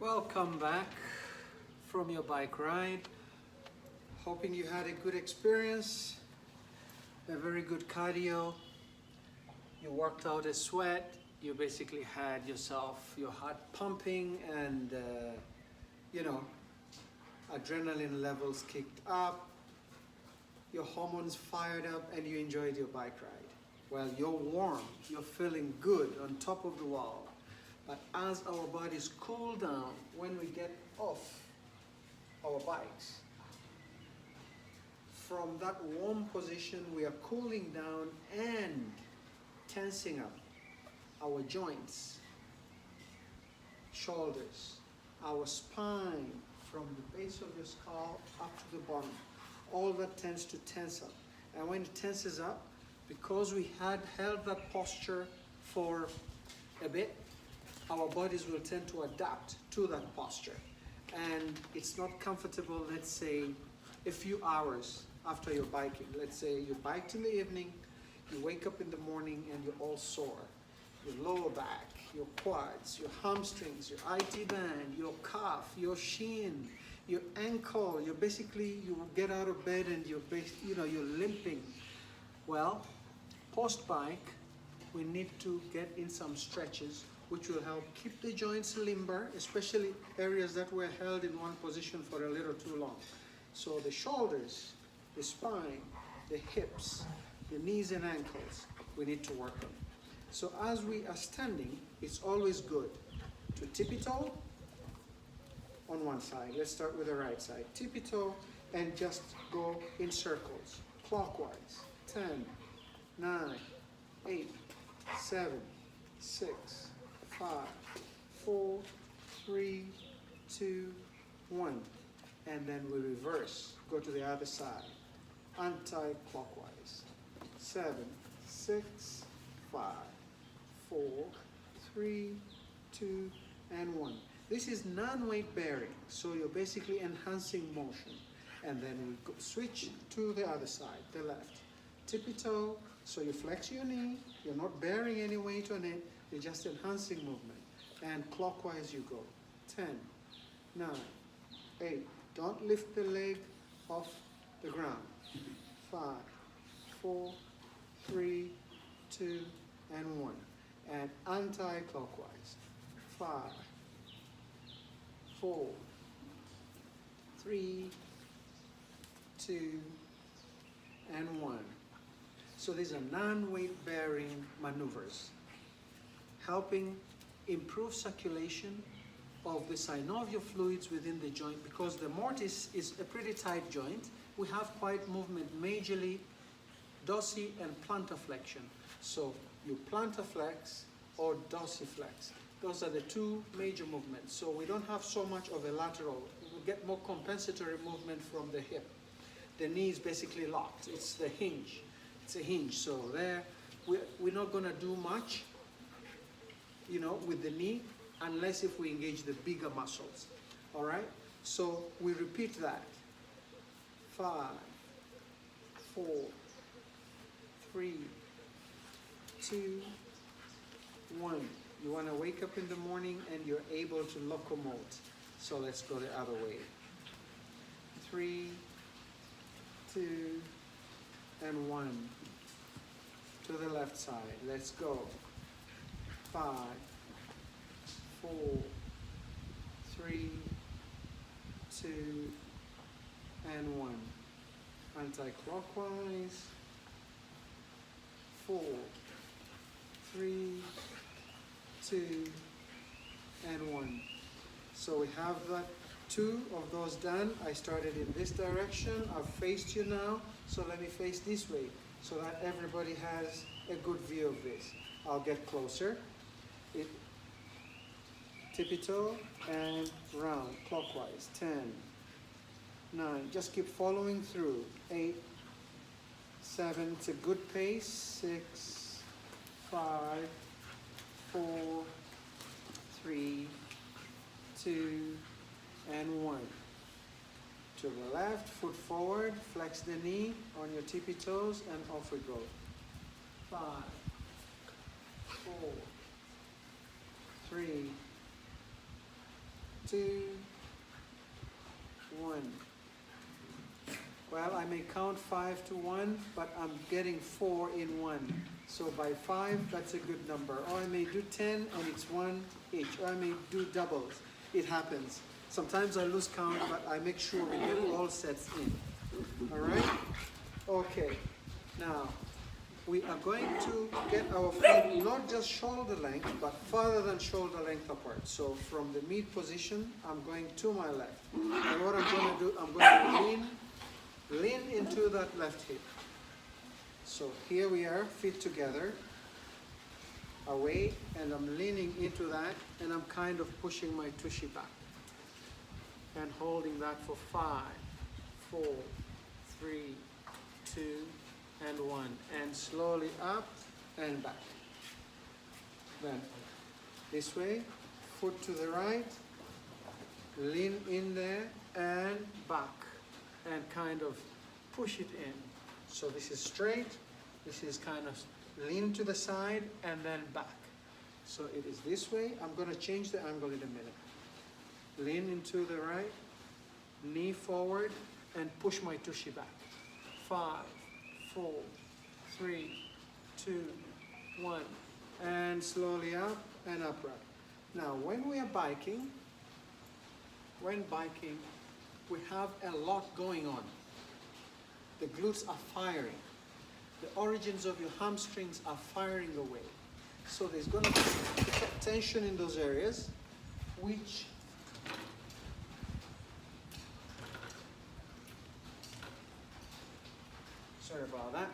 Welcome back from your bike ride. Hoping you had a good experience, a very good cardio. You worked out a sweat. You basically had yourself, your heart pumping and, you know, adrenaline levels kicked up. Your hormones fired up and you enjoyed your bike ride. Well, you're warm, you're feeling good on top of the world. But as our bodies cool down when we get off our bikes, from that warm position we are cooling down and tensing up our joints, shoulders, our spine from the base of your skull up to the bottom. All that tends to tense up. And when it tenses up, because we had held that posture for a bit, our bodies will tend to adapt to that posture. And it's not comfortable, let's say, a few hours after you're biking. Let's say you biked in the evening, you wake up in the morning and you're all sore. Your lower back, your quads, your hamstrings, your IT band, your calf, your shin, your ankle. You get out of bed and you're limping. Well, post-bike, we need to get in some stretches which will help keep the joints limber, especially areas that were held in one position for a little too long. So the shoulders, the spine, the hips, the knees and ankles, we need to work on. So as we are standing, it's always good to tippy-toe on one side. Let's start with the right side. Tippy-toe and just go in circles, clockwise. 10, 9, 8, 7, 6, 5, 4, 3, 2, 1. And then we reverse. Go to the other side. Anti-clockwise. 7, 6, 5, 4, 3, 2, and 1. This is non-weight bearing, so you're basically enhancing motion. And then we switch to the other side, the left. Tippy-toe, so you flex your knee, you're not bearing any weight on it, you're just enhancing movement. And clockwise you go. 10, 9, 8. Don't lift the leg off the ground. 5, 4, 3, 2, and 1. And anti-clockwise. 5, 4, 3, 2, and 1. So these are non-weight bearing maneuvers, helping improve circulation of the synovial fluids within the joint, because the mortise is a pretty tight joint. We have quite movement, majorly dorsi and plantar flexion. So you plantar flex or dorsiflex. Those are the two major movements. So we don't have so much of a lateral. We get more compensatory movement from the hip. The knee is basically locked. It's the hinge. It's a hinge. So there, we're not going to do much, with the knee, unless if we engage the bigger muscles. All right? So we repeat that. 5, 4, 3, 2, 1. You want to wake up in the morning and you're able to locomote. So let's go the other way. 3, 2, and 1. To the left side. Let's go. 5, 4, 3, 2, and 1. Anti-clockwise. 4, 3, 2, and 1. So we have that 2 of those done. I started in this direction. I've faced you now. So let me face this way so that everybody has a good view of this. I'll get closer. Tippy-toe and round, clockwise. 10, 9. Just keep following through. 8, 7. It's a good pace. 6, 5, 4, 3, 2, and 1. To the left, foot forward, flex the knee on your tippy toes, and off we go. 5, 4, 3, 2, 1. Well, I may count 5 to 1, but I'm getting 4 in 1. So by 5, that's a good number. Or I may do 10 and it's 1 each. Or I may do doubles. It happens. Sometimes I lose count, but I make sure we get all sets in. All right? Okay. Now, we are going to get our feet not just shoulder length, but farther than shoulder length apart. So from the mid position, I'm going to my left. And what I'm going to do, I'm going to lean into that left hip. So here we are, feet together, away, and I'm leaning into that, and I'm kind of pushing my tushy back. And holding that for 5, 4, 3, 2, and 1. And slowly up and back. Then this way, foot to the right, lean in there and back. And kind of push it in. So this is straight, this is kind of lean to the side and then back. So it is this way. I'm going to change the angle in a minute. Lean into the right, knee forward, and push my tushy back. 5, 4, 3, 2, 1. And slowly up and upright. Now when we are biking, we have a lot going on. The glutes are firing. The origins of your hamstrings are firing away. So there's going to be tension in those areas, which sorry about that.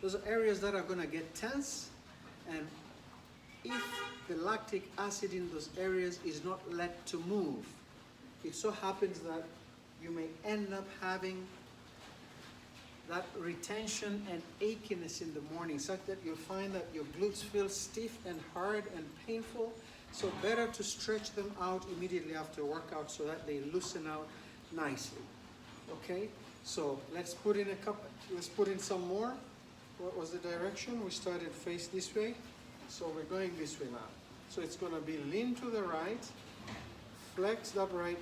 Those are areas that are going to get tense, and if the lactic acid in those areas is not let to move, it so happens that you may end up having that retention and achiness in the morning, such that you'll find that your glutes feel stiff and hard and painful. So better to stretch them out immediately after workout so that they loosen out nicely. Okay, so let's put in some more. What was the direction? We started face this way, so we're going this way now. So it's going to be lean to the right, flex that right